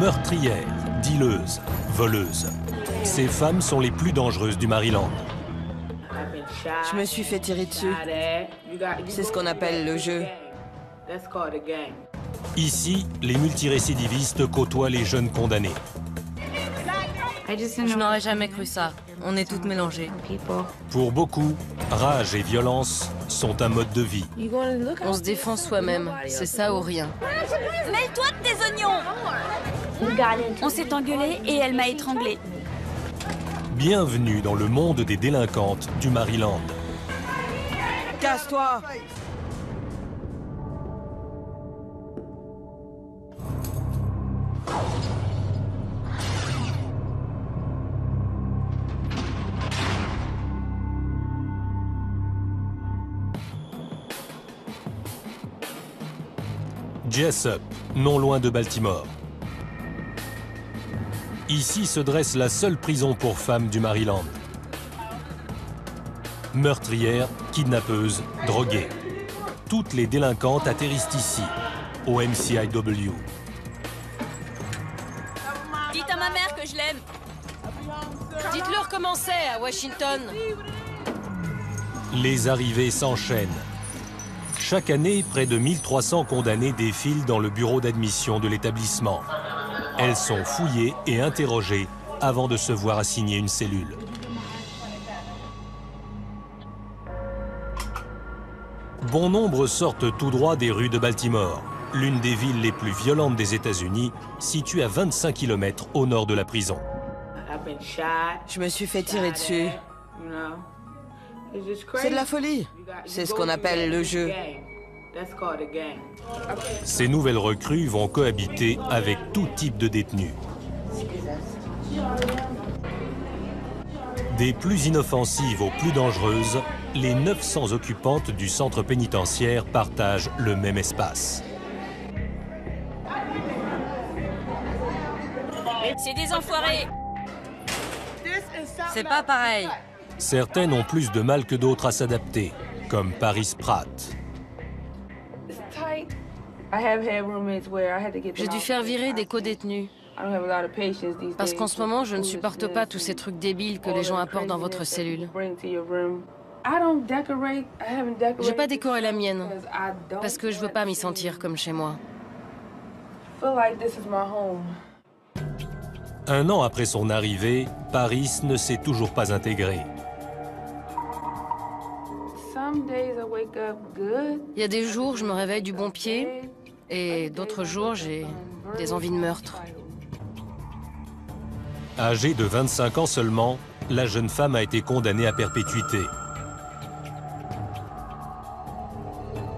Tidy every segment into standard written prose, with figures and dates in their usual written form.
Meurtrières, dealeuses, voleuses. Ces femmes sont les plus dangereuses du Maryland. Je me suis fait tirer dessus. C'est ce qu'on appelle le jeu. Ici, les multirécidivistes côtoient les jeunes condamnés. Je n'aurais jamais cru ça. On est toutes mélangées. Pour beaucoup, rage et violence sont un mode de vie. On se défend soi-même. C'est ça ou rien. Mêle-toi de tes oignons! On s'est engueulé et elle m'a étranglée. Bienvenue dans le monde des délinquantes du Maryland. Casse-toi! Jessup, non loin de Baltimore. Ici se dresse la seule prison pour femmes du Maryland. Meurtrières, kidnappeuses, droguées. Toutes les délinquantes atterrissent ici, au MCIW. Dites à ma mère que je l'aime. Dites-leur comment c'est à Washington. Les arrivées s'enchaînent. Chaque année, près de 1300 condamnés défilent dans le bureau d'admission de l'établissement. Elles sont fouillées et interrogées avant de se voir assigner une cellule. Bon nombre sortent tout droit des rues de Baltimore, l'une des villes les plus violentes des États-Unis, située à 25 km au nord de la prison. Je me suis fait tirer dessus. C'est de la folie. C'est ce qu'on appelle le jeu. Ces nouvelles recrues vont cohabiter avec tout type de détenus. Des plus inoffensives aux plus dangereuses, les 900 occupantes du centre pénitentiaire partagent le même espace. C'est des enfoirés. C'est pas pareil. Certaines ont plus de mal que d'autres à s'adapter, comme Paris Pratt. J'ai dû faire virer des co-détenus. Parce qu'en ce moment, je ne supporte pas tous ces trucs débiles que les gens apportent dans votre cellule. J'ai pas décoré la mienne, parce que je veux pas m'y sentir comme chez moi. Un an après son arrivée, Paris ne s'est toujours pas intégré. Il y a des jours, je me réveille du bon pied, et d'autres jours, j'ai des envies de meurtre. Âgée de 25 ans seulement, la jeune femme a été condamnée à perpétuité.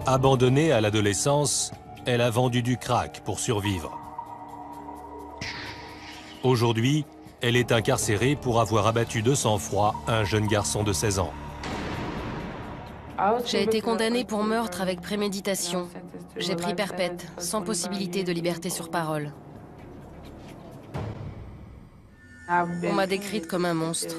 Abandonnée à l'adolescence, elle a vendu du crack pour survivre. Aujourd'hui, elle est incarcérée pour avoir abattu de sang-froid un jeune garçon de 16 ans. J'ai été condamnée pour meurtre avec préméditation. J'ai pris perpète, sans possibilité de liberté sur parole. On m'a décrite comme un monstre.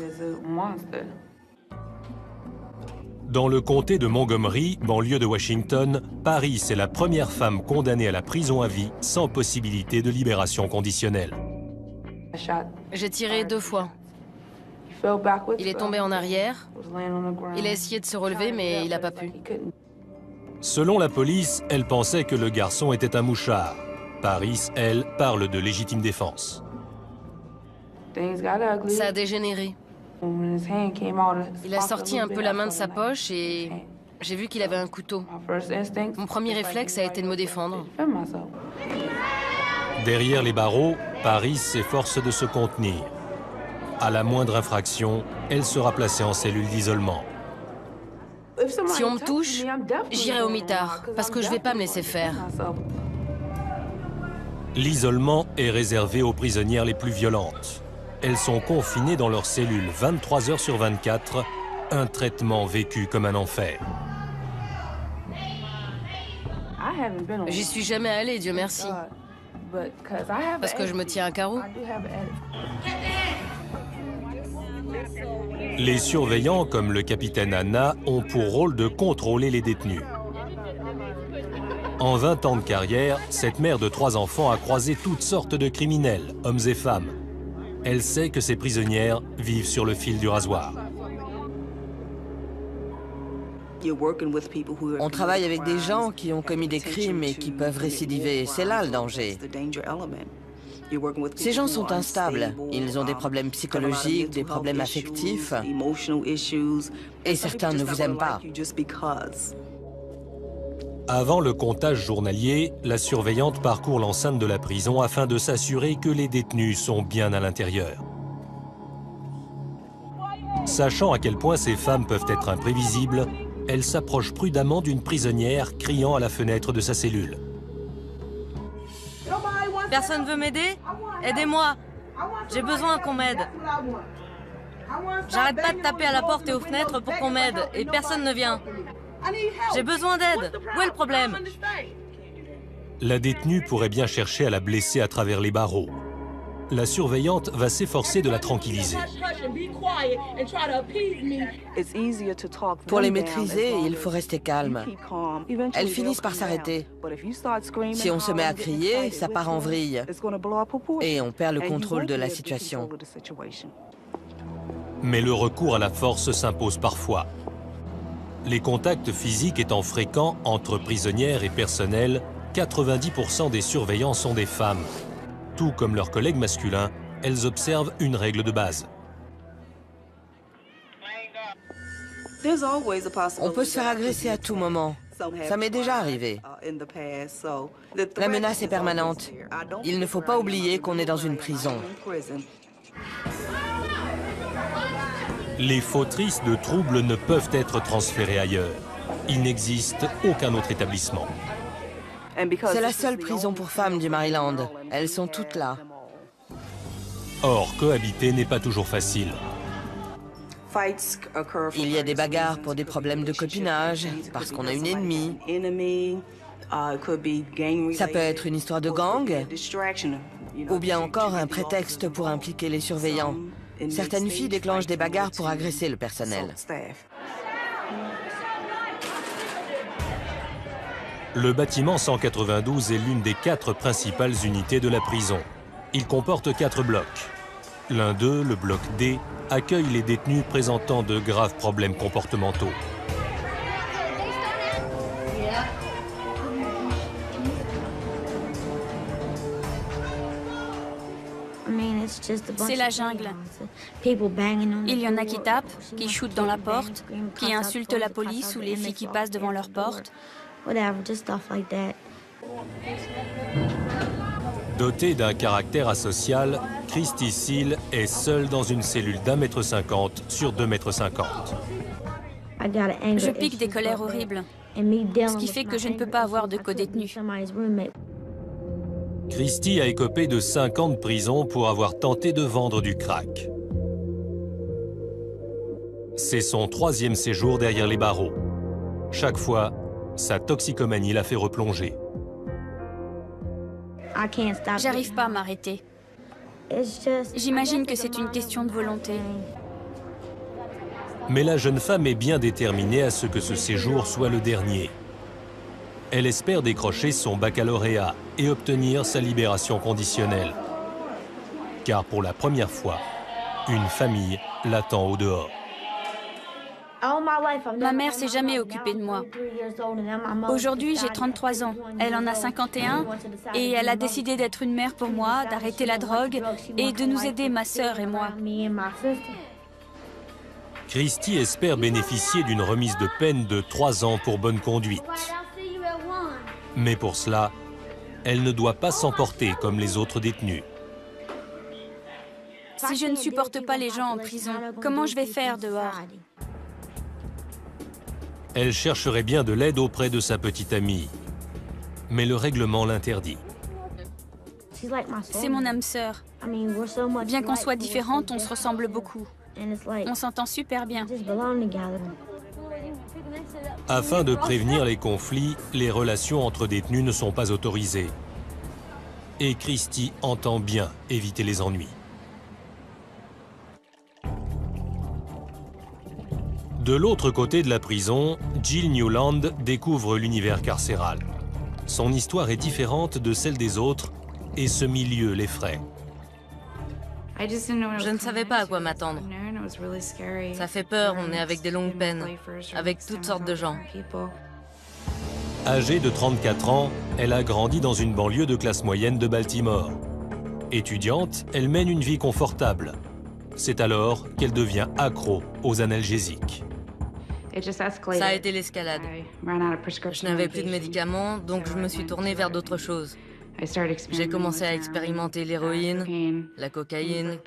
Dans le comté de Montgomery, banlieue de Washington, Paris est la première femme condamnée à la prison à vie sans possibilité de libération conditionnelle. J'ai tiré 2 fois. Il est tombé en arrière. Il a essayé de se relever, mais il n'a pas pu. Selon la police, elle pensait que le garçon était un mouchard. Paris, elle, parle de légitime défense. Ça a dégénéré. Il a sorti un peu la main de sa poche et j'ai vu qu'il avait un couteau. Mon premier réflexe a été de me défendre. Derrière les barreaux, Paris s'efforce de se contenir. À la moindre infraction, elle sera placée en cellule d'isolement. Si on me touche, j'irai au mitard, parce que je vais pas me laisser faire. L'isolement est réservé aux prisonnières les plus violentes. Elles sont confinées dans leur cellule 23 heures sur 24, un traitement vécu comme un enfer. J'y suis jamais allée, Dieu merci. Parce que je me tiens à carreau. Les surveillants, comme le capitaine Anna, ont pour rôle de contrôler les détenus. En 20 ans de carrière, cette mère de 3 enfants a croisé toutes sortes de criminels, hommes et femmes. Elle sait que ces prisonnières vivent sur le fil du rasoir. On travaille avec des gens qui ont commis des crimes et qui peuvent récidiver. C'est là le danger. Ces gens sont instables. Ils ont des problèmes psychologiques, des problèmes affectifs. Et certains ne vous aiment pas. Avant le comptage journalier, la surveillante parcourt l'enceinte de la prison afin de s'assurer que les détenus sont bien à l'intérieur. Sachant à quel point ces femmes peuvent être imprévisibles, elle s'approche prudemment d'une prisonnière criant à la fenêtre de sa cellule. Personne veut m'aider? Aidez-moi! J'ai besoin qu'on m'aide. J'arrête pas de taper à la porte et aux fenêtres pour qu'on m'aide, et personne ne vient. J'ai besoin d'aide. Où est le problème? La détenue pourrait bien chercher à la blesser à travers les barreaux. La surveillante va s'efforcer de la tranquilliser. Pour les maîtriser, il faut rester calme. Elles finissent par s'arrêter. Si on se met à crier, ça part en vrille. Et on perd le contrôle de la situation. Mais le recours à la force s'impose parfois. Les contacts physiques étant fréquents entre prisonnières et personnel, 90% des surveillants sont des femmes. Tout comme leurs collègues masculins, elles observent une règle de base. On peut se faire agresser à tout moment. Ça m'est déjà arrivé. La menace est permanente. Il ne faut pas oublier qu'on est dans une prison. Les fautrices de troubles ne peuvent être transférées ailleurs. Il n'existe aucun autre établissement. C'est la seule prison pour femmes du Maryland. Elles sont toutes là. Or, cohabiter n'est pas toujours facile. Il y a des bagarres pour des problèmes de copinage, parce qu'on a une ennemie. Ça peut être une histoire de gang, ou bien encore un prétexte pour impliquer les surveillants. Certaines filles déclenchent des bagarres pour agresser le personnel. Le bâtiment 192 est l'une des 4 principales unités de la prison. Il comporte 4 blocs. L'un d'eux, le bloc D, accueille les détenus présentant de graves problèmes comportementaux. C'est la jungle. Il y en a qui tapent, qui shootent dans la porte, qui insultent la police ou les filles qui passent devant leur porte. Dotée d'un caractère asocial, Christy Seal est seule dans une cellule d'1,50 m sur 2,50 m. Je pique des colères horribles, ce qui fait que je ne peux pas avoir de co-détenu. Christy a écopé de 5 ans de prison pour avoir tenté de vendre du crack. C'est son 3e séjour derrière les barreaux. Chaque fois, sa toxicomanie l'a fait replonger. J'arrive pas à m'arrêter. J'imagine que c'est une question de volonté. Mais la jeune femme est bien déterminée à ce que ce séjour soit le dernier. Elle espère décrocher son baccalauréat et obtenir sa libération conditionnelle. Car pour la première fois, une famille l'attend au dehors. Ma mère s'est jamais occupée de moi. Aujourd'hui, j'ai 33 ans. Elle en a 51 et elle a décidé d'être une mère pour moi, d'arrêter la drogue et de nous aider, ma sœur et moi. Christy espère bénéficier d'une remise de peine de 3 ans pour bonne conduite. Mais pour cela, elle ne doit pas s'emporter comme les autres détenus. Si je ne supporte pas les gens en prison, comment je vais faire dehors? Elle chercherait bien de l'aide auprès de sa petite amie. Mais le règlement l'interdit. C'est mon âme sœur. Bien qu'on soit différentes, on se ressemble beaucoup. On s'entend super bien. Afin de prévenir les conflits, les relations entre détenus ne sont pas autorisées. Et Christy entend bien éviter les ennuis. De l'autre côté de la prison, Jill Newland découvre l'univers carcéral. son histoire est différente de celle des autres et ce milieu l'effraie. Je ne savais pas à quoi m'attendre. Ça fait peur, on est avec des longues peines, avec toutes sortes de gens. Âgée de 34 ans, elle a grandi dans une banlieue de classe moyenne de Baltimore. Étudiante, elle mène une vie confortable. C'est alors qu'elle devient accro aux analgésiques. Ça a été l'escalade. Je n'avais plus de médicaments, donc je me suis tournée vers d'autres choses. J'ai commencé à expérimenter l'héroïne, la cocaïne.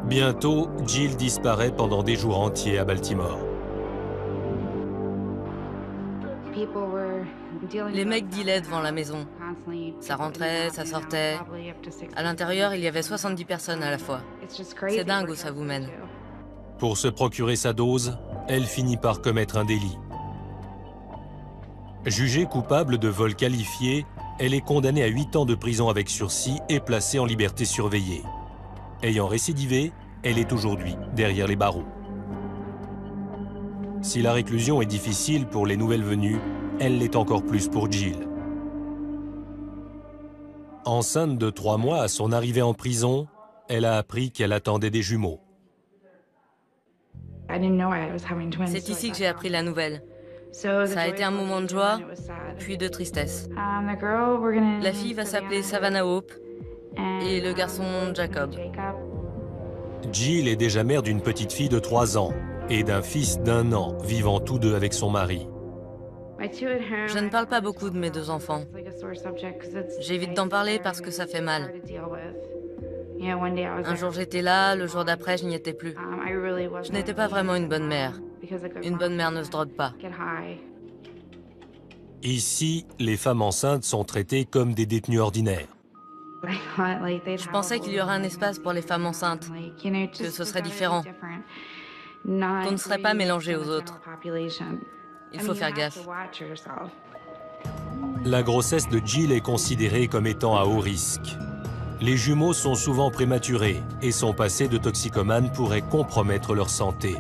Bientôt, Jill disparaît pendant des jours entiers à Baltimore. Les mecs dealaient devant la maison. Ça rentrait, ça sortait. À l'intérieur, il y avait 70 personnes à la fois. C'est dingue où ça vous mène. Pour se procurer sa dose, elle finit par commettre un délit. Jugée coupable de vol qualifié, elle est condamnée à 8 ans de prison avec sursis et placée en liberté surveillée. Ayant récidivé, elle est aujourd'hui derrière les barreaux. Si la réclusion est difficile pour les nouvelles venues, elle l'est encore plus pour Jill. Enceinte de 3 mois à son arrivée en prison, elle a appris qu'elle attendait des jumeaux. C'est ici que j'ai appris la nouvelle. Ça a été un moment de joie, puis de tristesse. La fille va s'appeler Savannah Hope et le garçon Jacob. Jill est déjà mère d'une petite fille de 3 ans et d'un fils d'1 an, vivant tous deux avec son mari. Je ne parle pas beaucoup de mes 2 enfants. J'évite d'en parler parce que ça fait mal. Un jour j'étais là, le jour d'après je n'y étais plus. Je n'étais pas vraiment une bonne mère. Une bonne mère ne se drogue pas. Ici, les femmes enceintes sont traitées comme des détenues ordinaires. Je pensais qu'il y aurait un espace pour les femmes enceintes, que ce serait différent, qu'on ne serait pas mélangé aux autres. Il faut faire gaffe. La grossesse de Jill est considérée comme étant à haut risque. Les jumeaux sont souvent prématurés et son passé de toxicomane pourrait compromettre leur santé.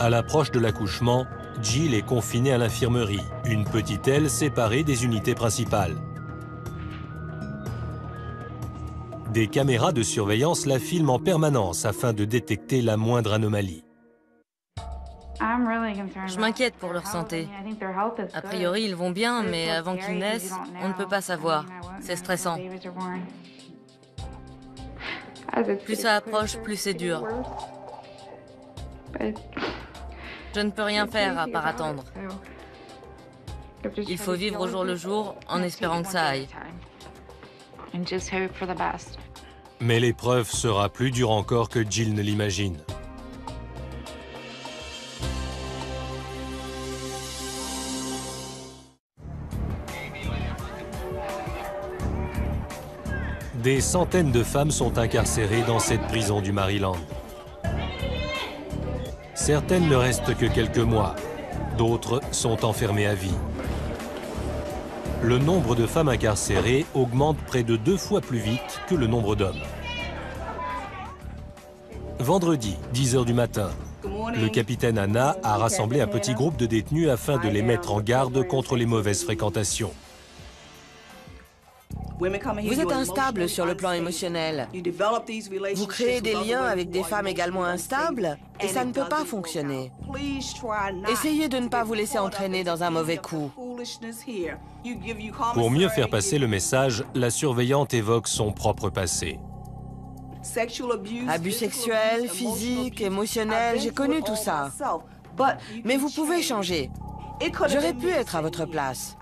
À l'approche de l'accouchement, Jill est confinée à l'infirmerie, une petite aile séparée des unités principales. Des caméras de surveillance la filment en permanence afin de détecter la moindre anomalie. Je m'inquiète pour leur santé. A priori, ils vont bien, mais avant qu'ils naissent, on ne peut pas savoir. C'est stressant. Plus ça approche, plus c'est dur. Je ne peux rien faire à part attendre. Il faut vivre au jour le jour en espérant que ça aille. Mais l'épreuve sera plus dure encore que Jill ne l'imagine. Des centaines de femmes sont incarcérées dans cette prison du Maryland. Certaines ne restent que quelques mois, d'autres sont enfermées à vie. Le nombre de femmes incarcérées augmente près de 2 fois plus vite que le nombre d'hommes. Vendredi, 10 h du matin, le capitaine Anna a rassemblé un petit groupe de détenus afin de les mettre en garde contre les mauvaises fréquentations. Vous êtes instable sur le plan émotionnel. Vous créez des liens avec des femmes également instables et ça ne peut pas fonctionner. Essayez de ne pas vous laisser entraîner dans un mauvais coup. Pour mieux faire passer le message, la surveillante évoque son propre passé. Abus sexuels, physiques, émotionnels, j'ai connu tout ça. Mais vous pouvez changer. J'aurais pu être à votre place.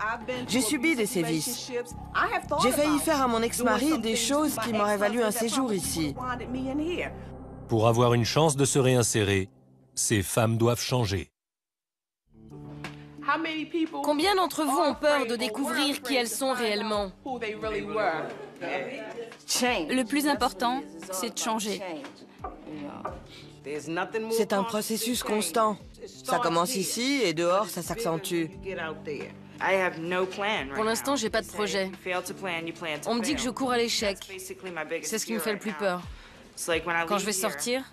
J'ai subi des sévices. J'ai failli faire à mon ex-mari des choses qui m'auraient valu un séjour ici. Pour avoir une chance de se réinsérer, ces femmes doivent changer. Combien d'entre vous ont peur de découvrir qui elles sont réellement? Le plus important, c'est de changer. C'est un processus constant. Ça commence ici et dehors, ça s'accentue. Pour l'instant, j'ai pas de projet. On me dit que je cours à l'échec. C'est ce qui me fait le plus peur. Quand je vais sortir,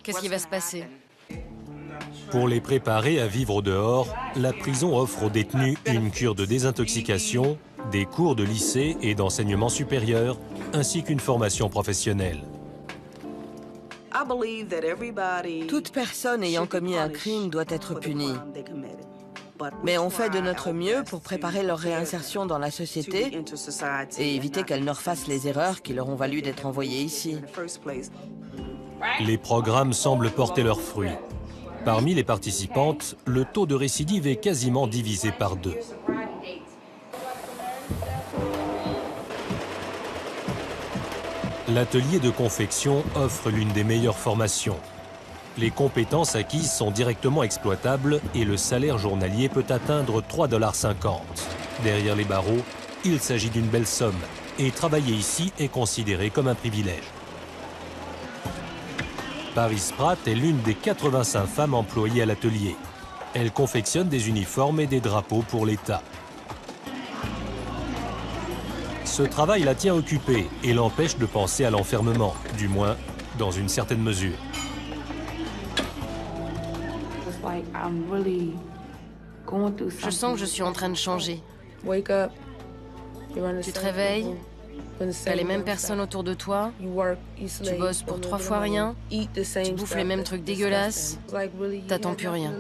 qu'est-ce qui va se passer? Pour les préparer à vivre au dehors, la prison offre aux détenus une cure de désintoxication, des cours de lycée et d'enseignement supérieur, ainsi qu'une formation professionnelle. Toute personne ayant commis un crime doit être punie. Mais on fait de notre mieux pour préparer leur réinsertion dans la société et éviter qu'elles ne refassent les erreurs qui leur ont valu d'être envoyées ici. Les programmes semblent porter leurs fruits. Parmi les participantes, le taux de récidive est quasiment divisé par 2. L'atelier de confection offre l'une des meilleures formations. Les compétences acquises sont directement exploitables et le salaire journalier peut atteindre 3,50 $. Derrière les barreaux, il s'agit d'une belle somme et travailler ici est considéré comme un privilège. Paris Pratt est l'une des 85 femmes employées à l'atelier. Elle confectionne des uniformes et des drapeaux pour l'État. Ce travail la tient occupée et l'empêche de penser à l'enfermement, du moins dans une certaine mesure. Je sens que je suis en train de changer. Tu te réveilles, t'as les mêmes personnes autour de toi, tu bosses pour 3 fois rien, tu bouffes les mêmes trucs dégueulasses, t'attends plus rien.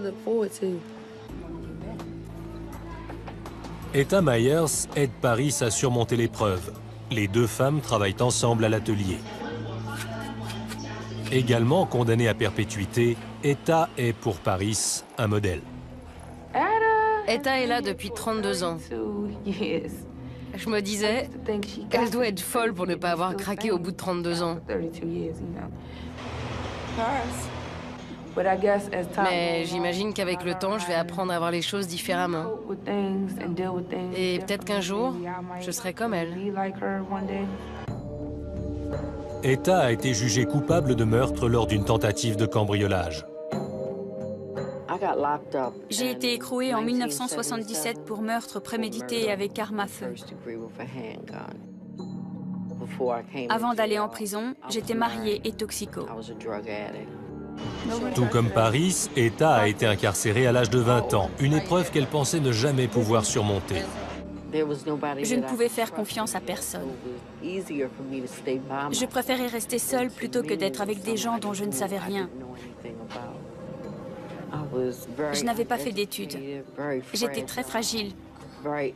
Etta Myers aide Paris à surmonter l'épreuve. Les 2 femmes travaillent ensemble à l'atelier. Également condamnée à perpétuité, Etta est pour Paris un modèle. Etta est là depuis 32 ans. Je me disais, elle doit être folle pour ne pas avoir craqué au bout de 32 ans. Mais j'imagine qu'avec le temps, je vais apprendre à voir les choses différemment. Et peut-être qu'un jour, je serai comme elle. Etta a été jugée coupable de meurtre lors d'une tentative de cambriolage. J'ai été écrouée en 1977 pour meurtre prémédité avec arme à feu. Avant d'aller en prison, j'étais mariée et toxico. Tout comme Paris, Etta a été incarcérée à l'âge de 20 ans, une épreuve qu'elle pensait ne jamais pouvoir surmonter. Je ne pouvais faire confiance à personne. Je préférais rester seule plutôt que d'être avec des gens dont je ne savais rien. Je n'avais pas fait d'études. J'étais très fragile,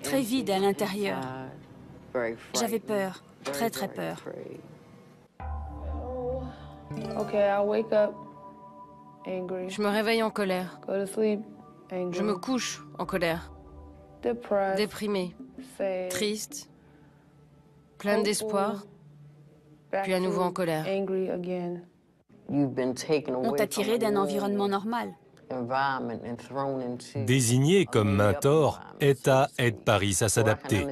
très vide à l'intérieur. J'avais peur, très très peur. Je me réveille en colère. Je me couche en colère. Déprimée, triste, pleine d'espoir, puis à nouveau en colère. On t'a tiré d'un environnement normal. Désignée comme mentor, Etta aide Paris à s'adapter.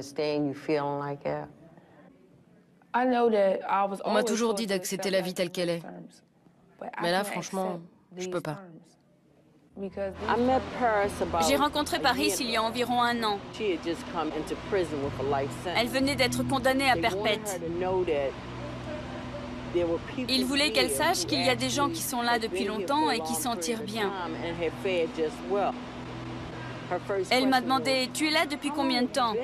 On m'a toujours dit d'accepter la vie telle qu'elle est. Mais là, franchement, je peux pas. J'ai rencontré Paris il y a environ 1 an. Elle venait d'être condamnée à perpète. Il voulait qu'elle sache qu'il y a des gens qui sont là depuis longtemps et qui s'en tirent bien. Elle m'a demandé « Tu es là depuis combien de temps ?»«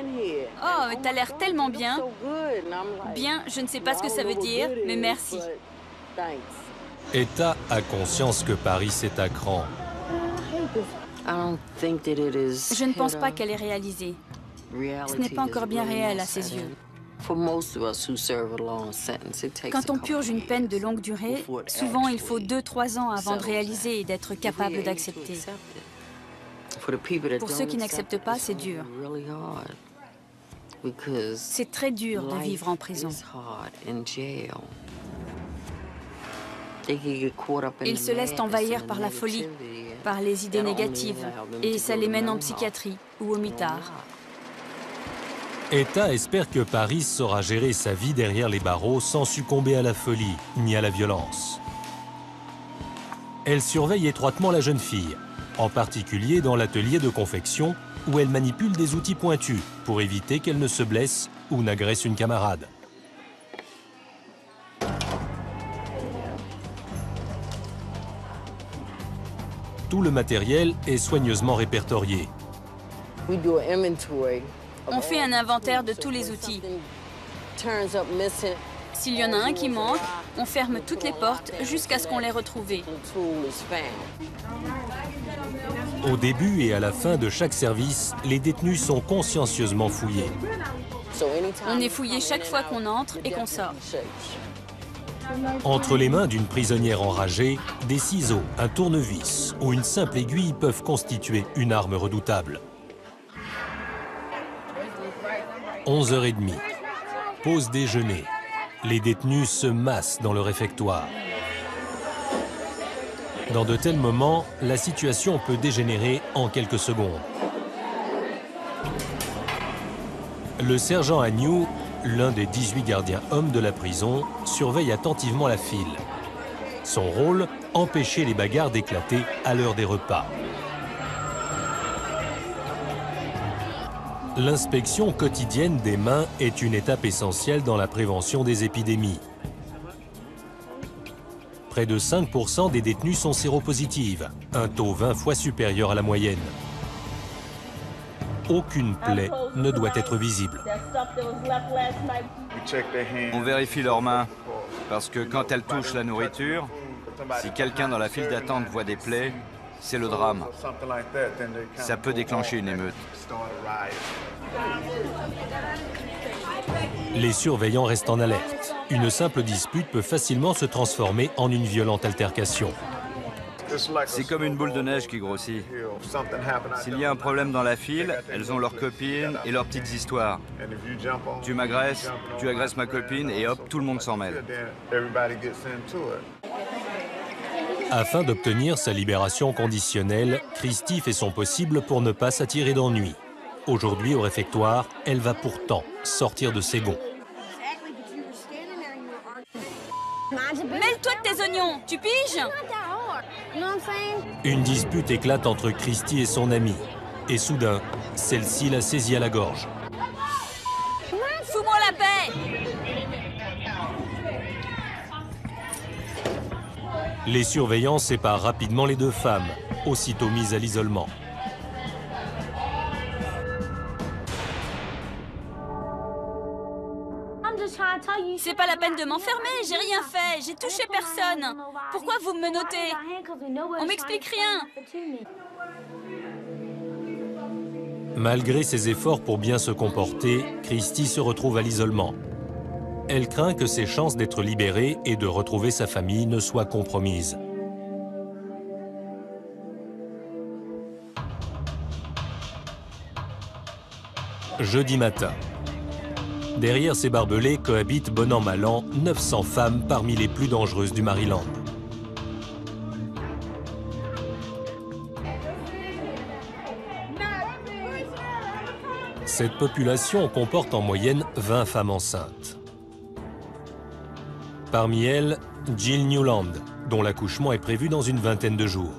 Oh, t'as l'air tellement bien. » Bien, je ne sais pas ce que ça veut dire, mais merci. Etta a conscience que Paris est à cran. Je ne pense pas qu'elle ait réalisé. Ce n'est pas encore bien réel à ses yeux. Quand on purge une peine de longue durée, souvent il faut 2-3 ans avant de réaliser et d'être capable d'accepter. Pour ceux qui n'acceptent pas, c'est dur. C'est très dur de vivre en prison. Ils se laissent envahir par la folie, par les idées négatives, et ça les mène en psychiatrie ou au mitard. Etta espère que Paris saura gérer sa vie derrière les barreaux sans succomber à la folie ni à la violence. Elle surveille étroitement la jeune fille, en particulier dans l'atelier de confection où elle manipule des outils pointus pour éviter qu'elle ne se blesse ou n'agresse une camarade. Tout le matériel est soigneusement répertorié. On fait un inventaire de tous les outils. S'il y en a un qui manque, on ferme toutes les portes jusqu'à ce qu'on l'ait retrouvé. Au début et à la fin de chaque service, les détenus sont consciencieusement fouillés. On est fouillé chaque fois qu'on entre et qu'on sort. Entre les mains d'une prisonnière enragée, des ciseaux, un tournevis ou une simple aiguille peuvent constituer une arme redoutable. 11h30. Pause déjeuner. Les détenus se massent dans le réfectoire. Dans de tels moments, la situation peut dégénérer en quelques secondes. Le sergent Agnew, l'un des 18 gardiens hommes de la prison, surveille attentivement la file. Son rôle, empêcher les bagarres d'éclater à l'heure des repas. L'inspection quotidienne des mains est une étape essentielle dans la prévention des épidémies. Près de 5% des détenus sont séropositives, un taux 20 fois supérieur à la moyenne. Aucune plaie ne doit être visible. On vérifie leurs mains, parce que quand elles touchent la nourriture, si quelqu'un dans la file d'attente voit des plaies, c'est le drame. Ça peut déclencher une émeute. Les surveillants restent en alerte. Une simple dispute peut facilement se transformer en une violente altercation. C'est comme une boule de neige qui grossit. S'il y a un problème dans la file, elles ont leurs copines et leurs petites histoires. Tu m'agresses, tu agresses ma copine et hop, tout le monde s'en mêle. Afin d'obtenir sa libération conditionnelle, Christy fait son possible pour ne pas s'attirer d'ennui. Aujourd'hui, au réfectoire, elle va pourtant sortir de ses gonds. Mêle-toi de tes oignons, tu piges? Une dispute éclate entre Christy et son amie. Et soudain, celle-ci la saisit à la gorge. Fous-moi la paix! Les surveillants séparent rapidement les deux femmes, aussitôt mises à l'isolement. C'est pas la peine de m'enfermer, j'ai rien fait, j'ai touché personne. Pourquoi vous me menotez? On m'explique rien. Malgré ses efforts pour bien se comporter, Christy se retrouve à l'isolement. Elle craint que ses chances d'être libérée et de retrouver sa famille ne soient compromises. Jeudi matin. Derrière ces barbelés cohabitent bon an mal an 900 femmes parmi les plus dangereuses du Maryland. Cette population comporte en moyenne 20 femmes enceintes. Parmi elles, Jill Newland, dont l'accouchement est prévu dans une vingtaine de jours.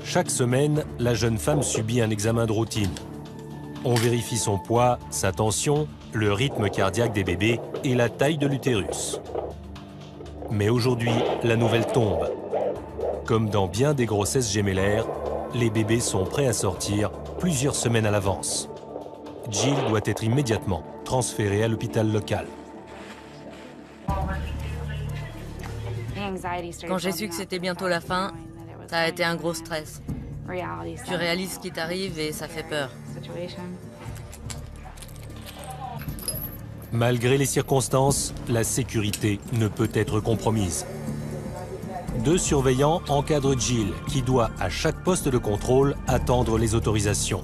Chaque semaine, la jeune femme subit un examen de routine. On vérifie son poids, sa tension, le rythme cardiaque des bébés et la taille de l'utérus. Mais aujourd'hui, la nouvelle tombe. Comme dans bien des grossesses gémellaires, les bébés sont prêts à sortir plusieurs semaines à l'avance. Jill doit être immédiatement transférée à l'hôpital local. Quand j'ai su que c'était bientôt la fin, ça a été un gros stress. Tu réalises ce qui t'arrive et ça fait peur. Malgré les circonstances, la sécurité ne peut être compromise. 2 surveillants encadrent Jill, qui doit, à chaque poste de contrôle, attendre les autorisations.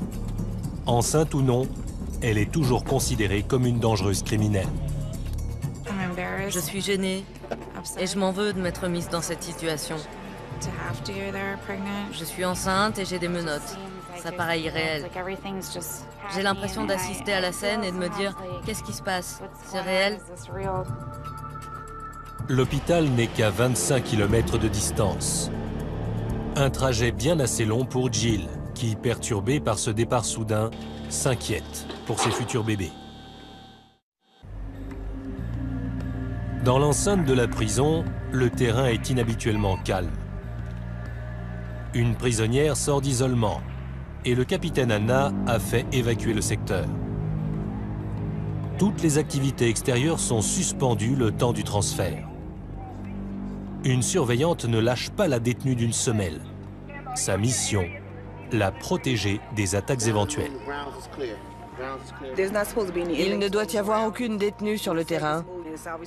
Enceinte ou non, elle est toujours considérée comme une dangereuse criminelle. Je suis gênée et je m'en veux de m'être mise dans cette situation. Je suis enceinte et j'ai des menottes. Ça paraît irréel. J'ai l'impression d'assister à la scène et de me dire « Qu'est-ce qui se passe? C'est réel ?» L'hôpital n'est qu'à 25 km de distance. Un trajet bien assez long pour Jill, qui, perturbée par ce départ soudain, s'inquiète pour ses futurs bébés. Dans l'enceinte de la prison, le terrain est inhabituellement calme. Une prisonnière sort d'isolement et le capitaine Anna a fait évacuer le secteur. Toutes les activités extérieures sont suspendues le temps du transfert. Une surveillante ne lâche pas la détenue d'une semelle. Sa mission, la protéger des attaques éventuelles. Il ne doit y avoir aucune détenue sur le terrain.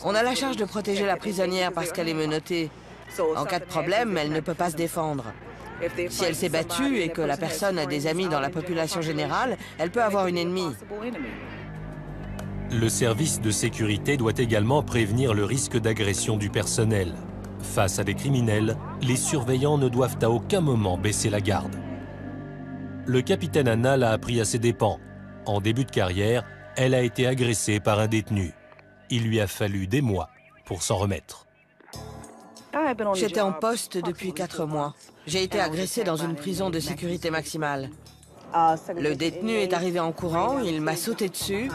On a la charge de protéger la prisonnière parce qu'elle est menottée. En cas de problème, elle ne peut pas se défendre. Si elle s'est battue et que la personne a des amis dans la population générale, elle peut avoir une ennemie. Le service de sécurité doit également prévenir le risque d'agression du personnel. Face à des criminels, les surveillants ne doivent à aucun moment baisser la garde. Le capitaine Anna l'a appris à ses dépens. En début de carrière, elle a été agressée par un détenu. Il lui a fallu des mois pour s'en remettre. J'étais en poste depuis 4 mois. J'ai été agressée dans une prison de sécurité maximale. Le détenu est arrivé en courant, il m'a sauté dessus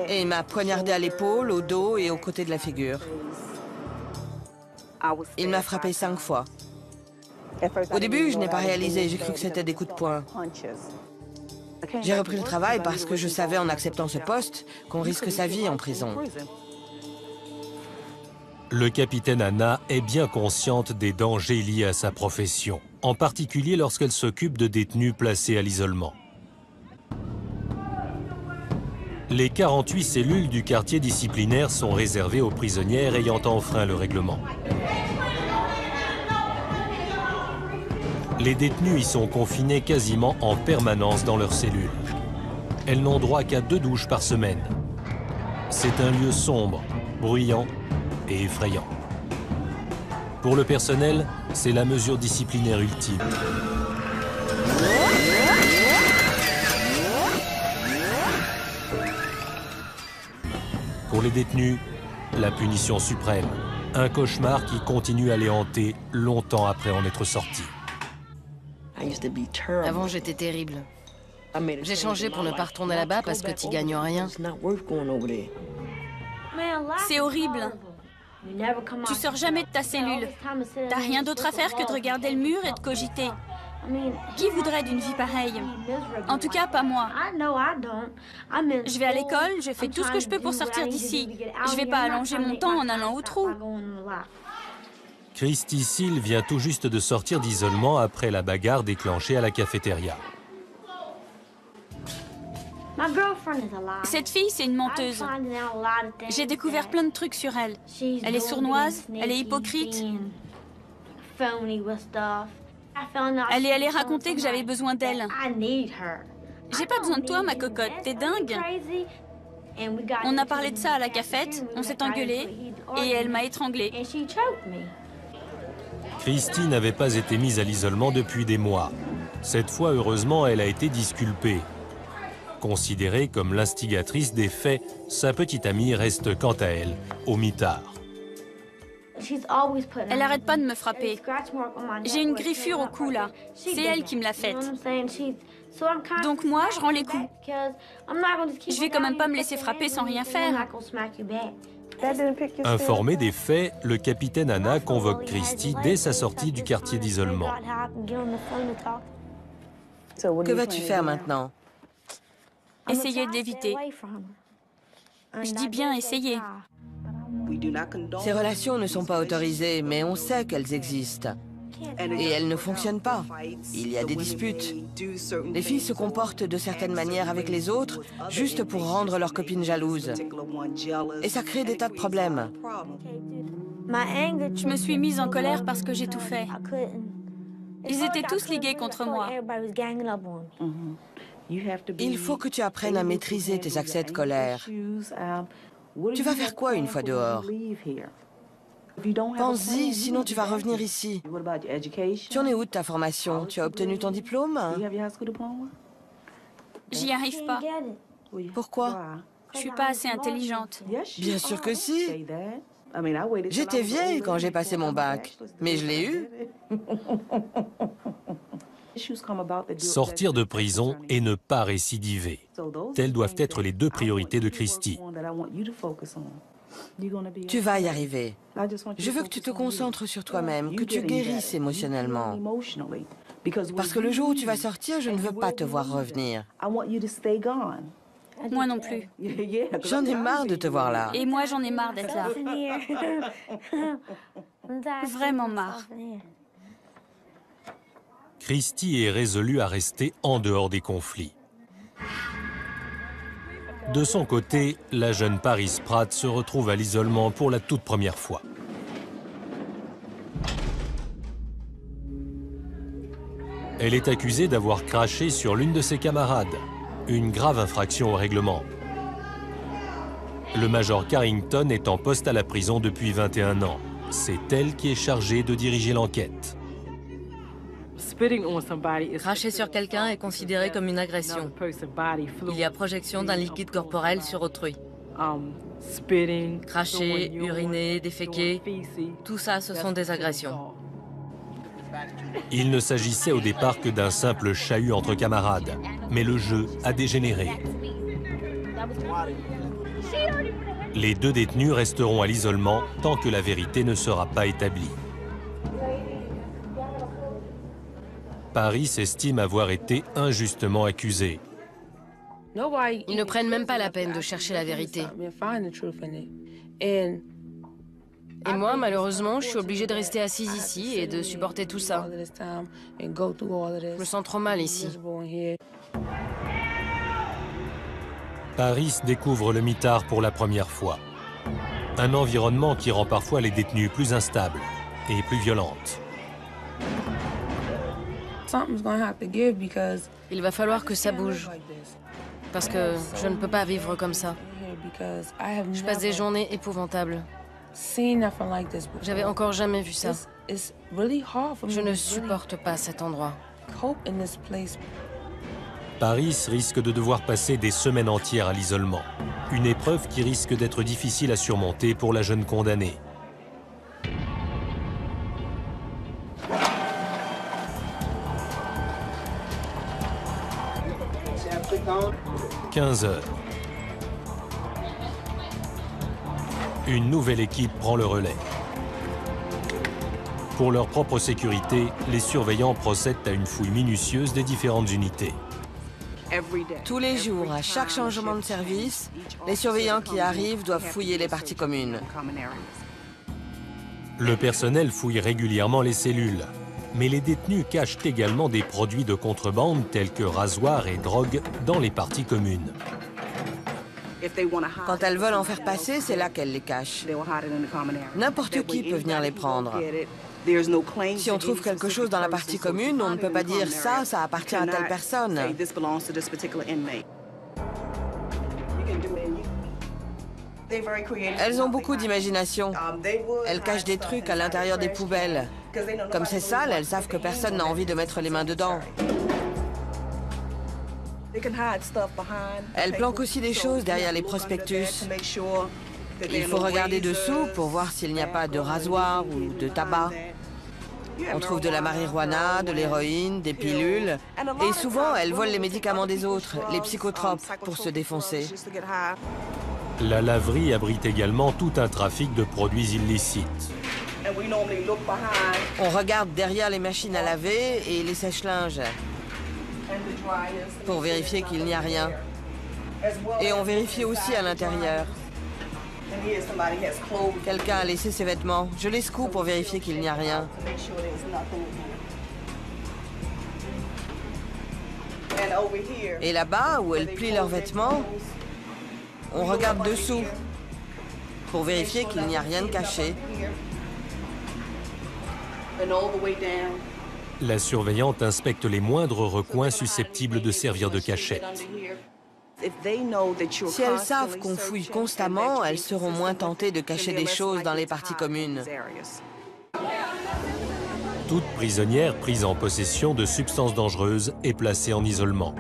et il m'a poignardé à l'épaule, au dos et aux côtés de la figure. Il m'a frappé 5 fois. Au début, je n'ai pas réalisé, j'ai cru que c'était des coups de poing. J'ai repris le travail parce que je savais en acceptant ce poste qu'on risque sa vie en prison. Le capitaine Anna est bien consciente des dangers liés à sa profession, en particulier lorsqu'elle s'occupe de détenus placés à l'isolement. Les 48 cellules du quartier disciplinaire sont réservées aux prisonnières ayant enfreint le règlement. Les détenus y sont confinés quasiment en permanence dans leurs cellules. Elles n'ont droit qu'à 2 douches par semaine. C'est un lieu sombre, bruyant et effrayant. Pour le personnel, c'est la mesure disciplinaire ultime. Pour les détenus, la punition suprême. Un cauchemar qui continue à les hanter longtemps après en être sortis. Avant, j'étais terrible. J'ai changé pour ne pas retourner là-bas parce que tu gagnes rien. C'est horrible. Tu sors jamais de ta cellule. T'as rien d'autre à faire que de regarder le mur et de cogiter. Qui voudrait d'une vie pareille? En tout cas, pas moi. Je vais à l'école, je fais tout ce que je peux pour sortir d'ici. Je vais pas allonger mon temps en allant au trou. Christy Seal vient tout juste de sortir d'isolement après la bagarre déclenchée à la cafétéria. Cette fille, c'est une menteuse. J'ai découvert plein de trucs sur elle. Elle est sournoise, elle est hypocrite. Elle est allée raconter que j'avais besoin d'elle. J'ai pas besoin de toi, ma cocotte, t'es dingue. On a parlé de ça à la cafette, on s'est engueulé et elle m'a étranglée. Christy n'avait pas été mise à l'isolement depuis des mois. Cette fois, heureusement, elle a été disculpée. Considérée comme l'instigatrice des faits, sa petite amie reste quant à elle au mitard. Elle arrête pas de me frapper. J'ai une griffure au cou là. C'est elle qui me l'a faite. Donc moi, je rends les coups. Je vais quand même pas me laisser frapper sans rien faire. Informé des faits, le capitaine Anna convoque Christy dès sa sortie du quartier d'isolement. Que vas-tu faire maintenant? Essayer de l'éviter. Je dis bien essayer. Ces relations ne sont pas autorisées, mais on sait qu'elles existent. Et elles ne fonctionnent pas. Il y a des disputes. Les filles se comportent de certaines manières avec les autres, juste pour rendre leurs copines jalouses. Et ça crée des tas de problèmes. Je me suis mise en colère parce que j'ai tout fait. Ils étaient tous ligués contre moi. Il faut que tu apprennes à maîtriser tes accès de colère. Tu vas faire quoi une fois dehors? Pense-y, sinon tu vas revenir ici. Tu en es où de ta formation? Tu as obtenu ton diplôme? J'y arrive pas. Pourquoi? Je suis pas assez intelligente. Bien sûr que si. J'étais vieille quand j'ai passé mon bac, mais je l'ai eu. Sortir de prison et ne pas récidiver. Telles doivent être les 2 priorités de Christy. Tu vas y arriver. Je veux que tu te concentres sur toi-même, que tu guérisses émotionnellement. Parce que le jour où tu vas sortir, je ne veux pas te voir revenir. Moi non plus. J'en ai marre de te voir là. Et moi, j'en ai marre d'être là. Vraiment marre. Christy est résolue à rester en dehors des conflits. De son côté, la jeune Paris Pratt se retrouve à l'isolement pour la toute première fois. Elle est accusée d'avoir craché sur l'une de ses camarades, une grave infraction au règlement. Le major Carrington est en poste à la prison depuis 21 ans. C'est elle qui est chargée de diriger l'enquête. Cracher sur quelqu'un est considéré comme une agression. Il y a projection d'un liquide corporel sur autrui. Cracher, uriner, déféquer, tout ça, ce sont des agressions. Il ne s'agissait au départ que d'un simple chahut entre camarades, mais le jeu a dégénéré. Les deux détenus resteront à l'isolement tant que la vérité ne sera pas établie. Paris estime avoir été injustement accusé. Ils ne prennent même pas la peine de chercher la vérité. Et moi, malheureusement, je suis obligée de rester assise ici et de supporter tout ça. Je me sens trop mal ici. Paris découvre le mitard pour la première fois. Un environnement qui rend parfois les détenus plus instables et plus violentes. Il va falloir que ça bouge. Parce que je ne peux pas vivre comme ça. Je passe des journées épouvantables. J'avais encore jamais vu ça. Je ne supporte pas cet endroit. Paris risque de devoir passer des semaines entières à l'isolement. Une épreuve qui risque d'être difficile à surmonter pour la jeune condamnée. « 15 heures. Une nouvelle équipe prend le relais. Pour leur propre sécurité, les surveillants procèdent à une fouille minutieuse des différentes unités. Tous les jours, à chaque changement de service, les surveillants qui arrivent doivent fouiller les parties communes. Le personnel fouille régulièrement les cellules, mais les détenus cachent également des produits de contrebande tels que rasoirs et drogues dans les parties communes. Quand elles veulent en faire passer, c'est là qu'elles les cachent. N'importe qui peut venir les prendre. Si on trouve quelque chose dans la partie commune, on ne peut pas dire ça appartient à telle personne. Elles ont beaucoup d'imagination. Elles cachent des trucs à l'intérieur des poubelles. Comme c'est sale, elles savent que personne n'a envie de mettre les mains dedans. Elles planquent aussi des choses derrière les prospectus. Il faut regarder dessous pour voir s'il n'y a pas de rasoir ou de tabac. On trouve de la marijuana, de l'héroïne, des pilules. Et souvent, elles volent les médicaments des autres, les psychotropes, pour se défoncer. La laverie abrite également tout un trafic de produits illicites. On regarde derrière les machines à laver et les sèche-linges pour vérifier qu'il n'y a rien. Et on vérifie aussi à l'intérieur. Quelqu'un a laissé ses vêtements. Je les secoue pour vérifier qu'il n'y a rien. Et là-bas, où elles plient leurs vêtements, on regarde dessous pour vérifier qu'il n'y a rien de caché. La surveillante inspecte les moindres recoins susceptibles de servir de cachette. Si elles savent qu'on fouille constamment, elles seront moins tentées de cacher des choses dans les parties communes. Toute prisonnière prise en possession de substances dangereuses est placée en isolement.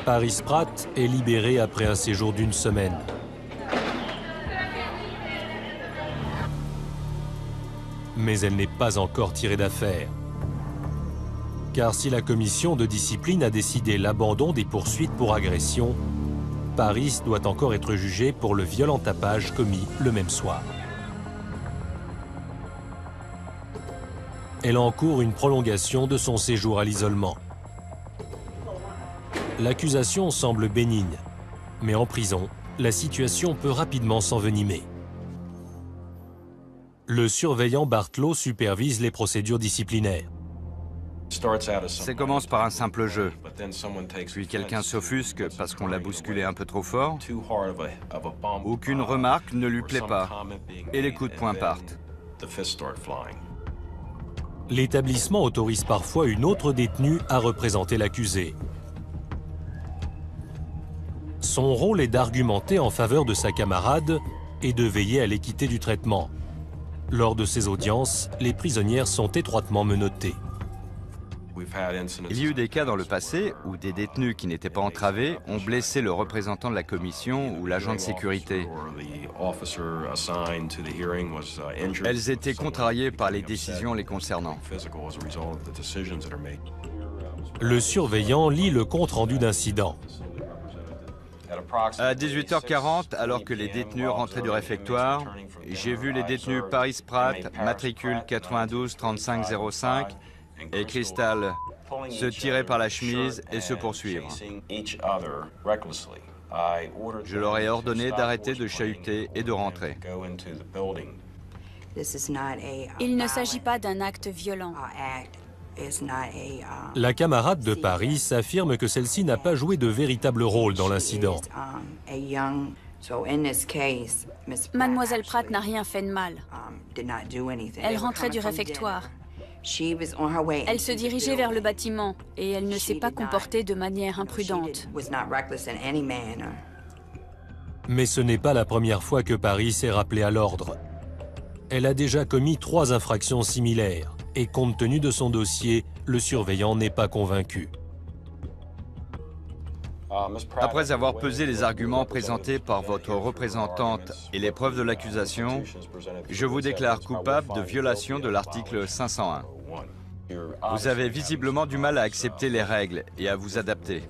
Paris Pratt est libérée après un séjour d'une semaine. Mais elle n'est pas encore tirée d'affaire. Car si la commission de discipline a décidé l'abandon des poursuites pour agression, Paris doit encore être jugée pour le violent tapage commis le même soir. Elle encourt une prolongation de son séjour à l'isolement. L'accusation semble bénigne, mais en prison, la situation peut rapidement s'envenimer. Le surveillant Bartlow supervise les procédures disciplinaires. Ça commence par un simple jeu, puis quelqu'un s'offusque parce qu'on l'a bousculé un peu trop fort, ou qu'une remarque ne lui plaît pas, et les coups de poing partent. L'établissement autorise parfois une autre détenue à représenter l'accusé. Son rôle est d'argumenter en faveur de sa camarade et de veiller à l'équité du traitement. Lors de ces audiences, les prisonnières sont étroitement menottées. Il y a eu des cas dans le passé où des détenus qui n'étaient pas entravés ont blessé le représentant de la commission ou l'agent de sécurité. Elles étaient contrariées par les décisions les concernant. Le surveillant lit le compte-rendu d'incident. À 18h40, alors que les détenus rentraient du réfectoire, j'ai vu les détenus Paris Pratt, matricule 92 35 05, et Crystal se tirer par la chemise et se poursuivre. Je leur ai ordonné d'arrêter de chahuter et de rentrer. Il ne s'agit pas d'un acte violent. La camarade de Paris affirme que celle-ci n'a pas joué de véritable rôle dans l'incident. Mademoiselle Pratt n'a rien fait de mal. Elle rentrait du réfectoire. Elle se dirigeait vers le bâtiment et elle ne s'est pas comportée de manière imprudente. Mais ce n'est pas la première fois que Paris est rappelée à l'ordre. Elle a déjà commis 3 infractions similaires et compte tenu de son dossier, le surveillant n'est pas convaincu. Après avoir pesé les arguments présentés par votre représentante et les preuves de l'accusation, je vous déclare coupable de violation de l'article 501. Vous avez visiblement du mal à accepter les règles et à vous adapter.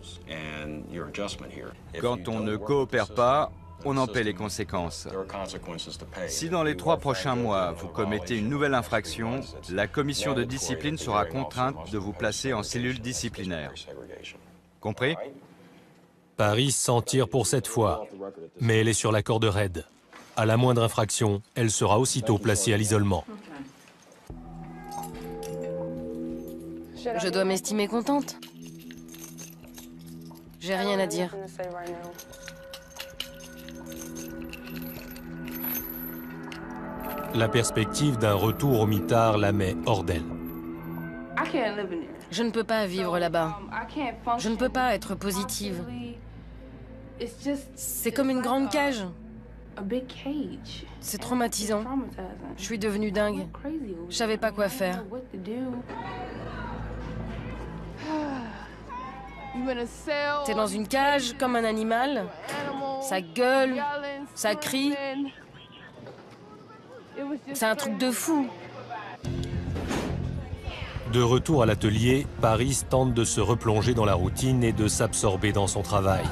Quand on ne coopère pas, on en paie les conséquences. Si dans les 3 prochains mois, vous commettez une nouvelle infraction, la commission de discipline sera contrainte de vous placer en cellule disciplinaire. Compris ? Paris s'en tire pour cette fois, mais elle est sur la corde raide. À la moindre infraction, elle sera aussitôt placée à l'isolement. Je dois m'estimer contente. J'ai rien à dire. La perspective d'un retour au mitard la met hors d'elle. Je ne peux pas vivre là-bas. Je ne peux pas être positive. C'est comme une grande cage. C'est traumatisant. Je suis devenue dingue. Je savais pas quoi faire. T'es dans une cage comme un animal. Ça gueule, ça crie. C'est un truc de fou. De retour à l'atelier, Paris tente de se replonger dans la routine et de s'absorber dans son travail.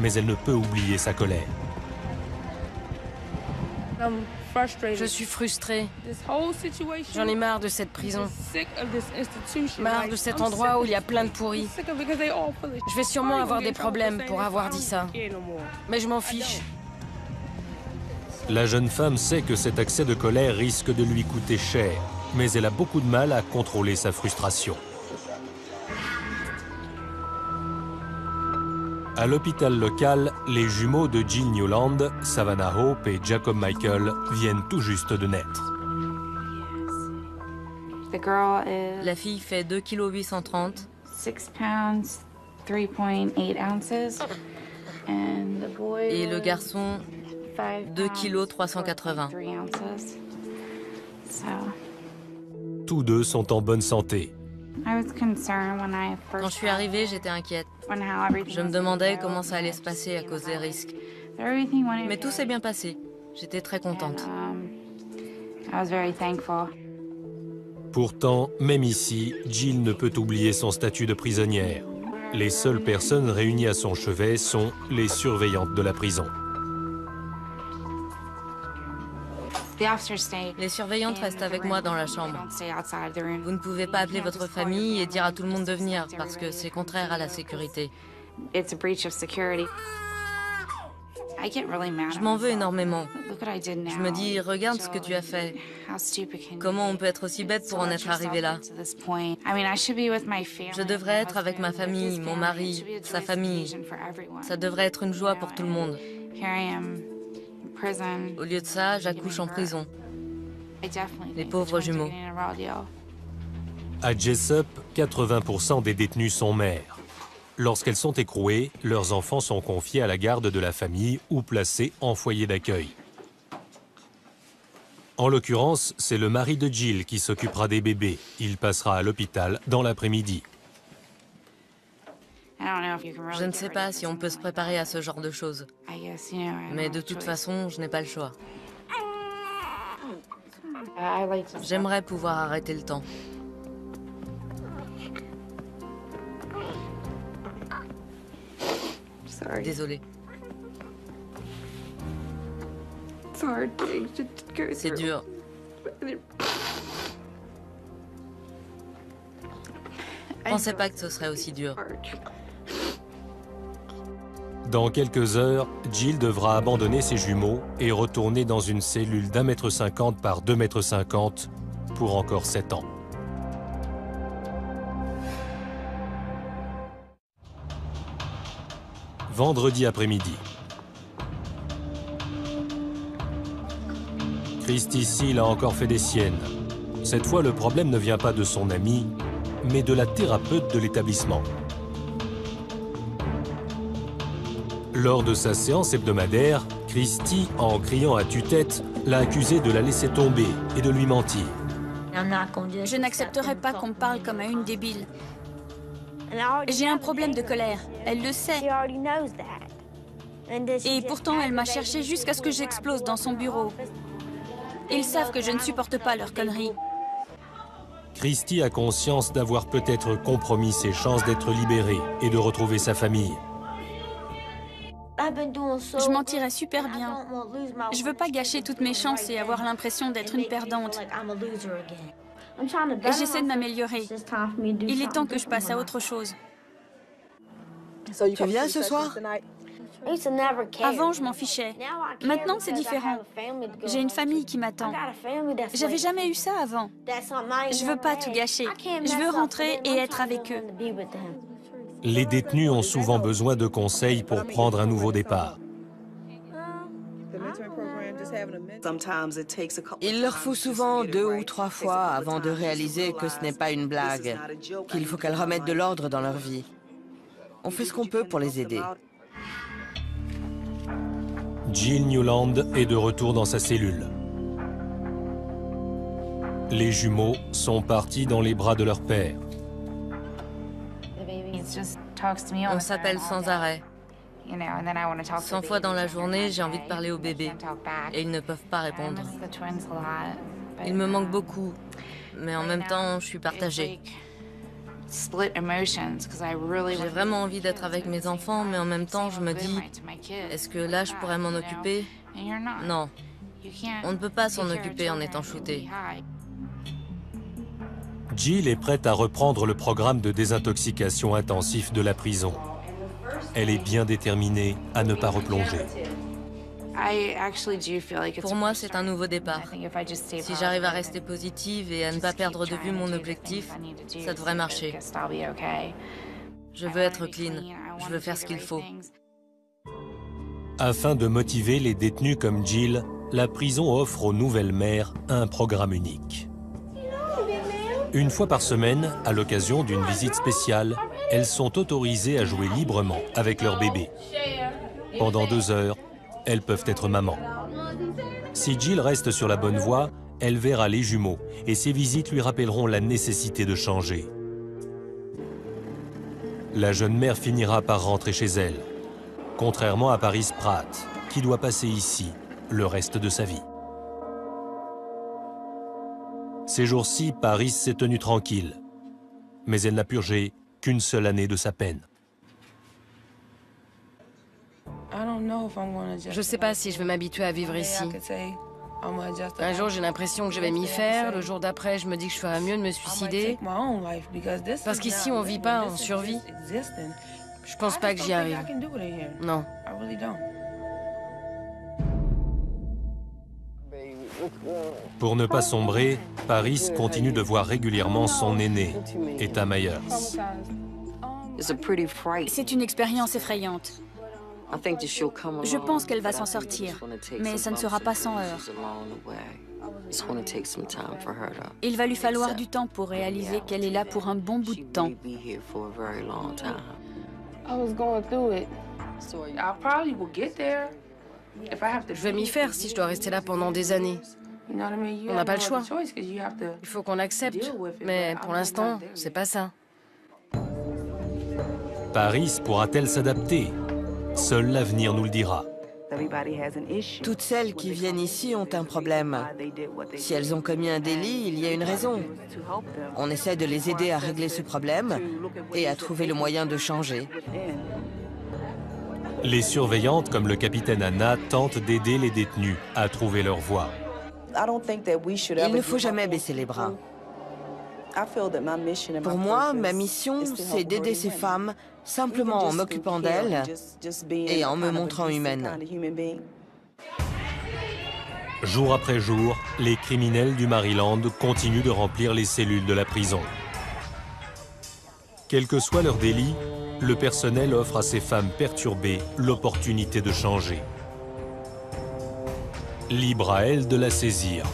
Mais elle ne peut oublier sa colère. Je suis frustrée. J'en ai marre de cette prison. Marre de cet endroit où il y a plein de pourris. Je vais sûrement avoir des problèmes pour avoir dit ça. Mais je m'en fiche. La jeune femme sait que cet accès de colère risque de lui coûter cher, mais elle a beaucoup de mal à contrôler sa frustration. À l'hôpital local, les jumeaux de Jill Newland, Savannah Hope et Jacob Michael viennent tout juste de naître. La fille fait 2,830 kg. 6 pounds, 3.8 ounces. And the boy et le garçon 2,380 kg. Tous deux sont en bonne santé. Quand je suis arrivée, j'étais inquiète. Je me demandais comment ça allait se passer à cause des risques. Mais tout s'est bien passé. J'étais très contente. Pourtant, même ici, Jill ne peut oublier son statut de prisonnière. Les seules personnes réunies à son chevet sont les surveillantes de la prison. Les surveillantes restent avec moi dans la chambre. Vous ne pouvez pas appeler votre famille et dire à tout le monde de venir parce que c'est contraire à la sécurité. Je m'en veux énormément. Je me dis, regarde ce que tu as fait. Comment on peut être aussi bête pour en être arrivé là? Je devrais être avec ma famille, mon mari, sa famille. Ça devrait être une joie pour tout le monde. Au lieu de ça, j'accouche en prison. Les pauvres jumeaux. À Jessup, 80% des détenus sont mères. Lorsqu'elles sont écrouées, leurs enfants sont confiés à la garde de la famille ou placés en foyer d'accueil. En l'occurrence, c'est le mari de Jill qui s'occupera des bébés. Il passera à l'hôpital dans l'après-midi. Je ne sais pas si on peut se préparer à ce genre de choses. Mais de toute façon, je n'ai pas le choix. J'aimerais pouvoir arrêter le temps. Désolée. C'est dur. Je ne pensais pas que ce serait aussi dur. Dans quelques heures, Jill devra abandonner ses jumeaux et retourner dans une cellule d'1,50 m par 2,50 m pour encore 7 ans. Vendredi après-midi. Christy Seal a encore fait des siennes. Cette fois, le problème ne vient pas de son ami, mais de la thérapeute de l'établissement. Lors de sa séance hebdomadaire, Christy, en criant à tue-tête, l'a accusé de la laisser tomber et de lui mentir. Je n'accepterai pas qu'on me parle comme à une débile. J'ai un problème de colère. Elle le sait. Et pourtant, elle m'a cherché jusqu'à ce que j'explose dans son bureau. Ils savent que je ne supporte pas leurs conneries. Christy a conscience d'avoir peut-être compromis ses chances d'être libérée et de retrouver sa famille. Je m'en tirais super bien. Je veux pas gâcher toutes mes chances et avoir l'impression d'être une perdante. Et j'essaie de m'améliorer. Il est temps que je passe à autre chose. Tu viens ce soir? Avant, je m'en fichais. Maintenant, c'est différent. J'ai une famille qui m'attend. J'avais jamais eu ça avant. Je veux pas tout gâcher. Je veux rentrer et être avec eux. Les détenus ont souvent besoin de conseils pour prendre un nouveau départ. Il leur faut souvent 2 ou 3 fois avant de réaliser que ce n'est pas une blague, qu'il faut qu'elles remettent de l'ordre dans leur vie. On fait ce qu'on peut pour les aider. Jill Newland est de retour dans sa cellule. Les jumeaux sont partis dans les bras de leur père. On s'appelle sans arrêt. 100 fois dans la journée, j'ai envie de parler au bébé. Et ils ne peuvent pas répondre. Ils me manquent beaucoup. Mais en même temps, je suis partagée. J'ai vraiment envie d'être avec mes enfants, mais en même temps, je me dis, est-ce que là, je pourrais m'en occuper? Non. On ne peut pas s'en occuper en étant shooté. Jill est prête à reprendre le programme de désintoxication intensif de la prison. Elle est bien déterminée à ne pas replonger. Pour moi, c'est un nouveau départ. Si j'arrive à rester positive et à ne pas perdre de vue mon objectif, ça devrait marcher. Je veux être clean. Je veux faire ce qu'il faut. Afin de motiver les détenus comme Jill, la prison offre aux nouvelles mères un programme unique. Une fois par semaine, à l'occasion d'une visite spéciale, elles sont autorisées à jouer librement avec leur bébé. Pendant 2 heures, elles peuvent être mamans. Si Jill reste sur la bonne voie, elle verra les jumeaux et ces visites lui rappelleront la nécessité de changer. La jeune mère finira par rentrer chez elle, contrairement à Paris Pratt, qui doit passer ici le reste de sa vie. Ces jours-ci, Paris s'est tenue tranquille, mais elle n'a purgé qu'une seule année de sa peine. Je sais pas si je vais m'habituer à vivre ici. Un jour, j'ai l'impression que je vais m'y faire. Le jour d'après, je me dis que je ferais mieux de me suicider. Parce qu'ici, on vit pas, on survit. Je pense pas que j'y arrive. Non. Pour ne pas sombrer, Paris continue de voir régulièrement son aîné, Etta Myers. C'est une expérience effrayante. Je pense qu'elle va s'en sortir, mais ça ne sera pas sans heurts. Il va lui falloir du temps pour réaliser qu'elle est là pour un bon bout de temps. Je vais m'y faire si je dois rester là pendant des années. On n'a pas le choix. Il faut qu'on accepte, mais pour l'instant, c'est pas ça. Paris pourra-t-elle s'adapter? Seul l'avenir nous le dira. Toutes celles qui viennent ici ont un problème. Si elles ont commis un délit, il y a une raison. On essaie de les aider à régler ce problème et à trouver le moyen de changer. Les surveillantes, comme le capitaine Anna, tentent d'aider les détenus à trouver leur voie. Il ne faut jamais baisser les bras. Pour moi, ma mission, c'est d'aider ces femmes simplement en m'occupant d'elles et en me montrant humaine. Jour après jour, les criminels du Maryland continuent de remplir les cellules de la prison. Quel que soit leur délit, le personnel offre à ces femmes perturbées l'opportunité de changer. Libre à elles de la saisir,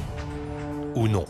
ou non.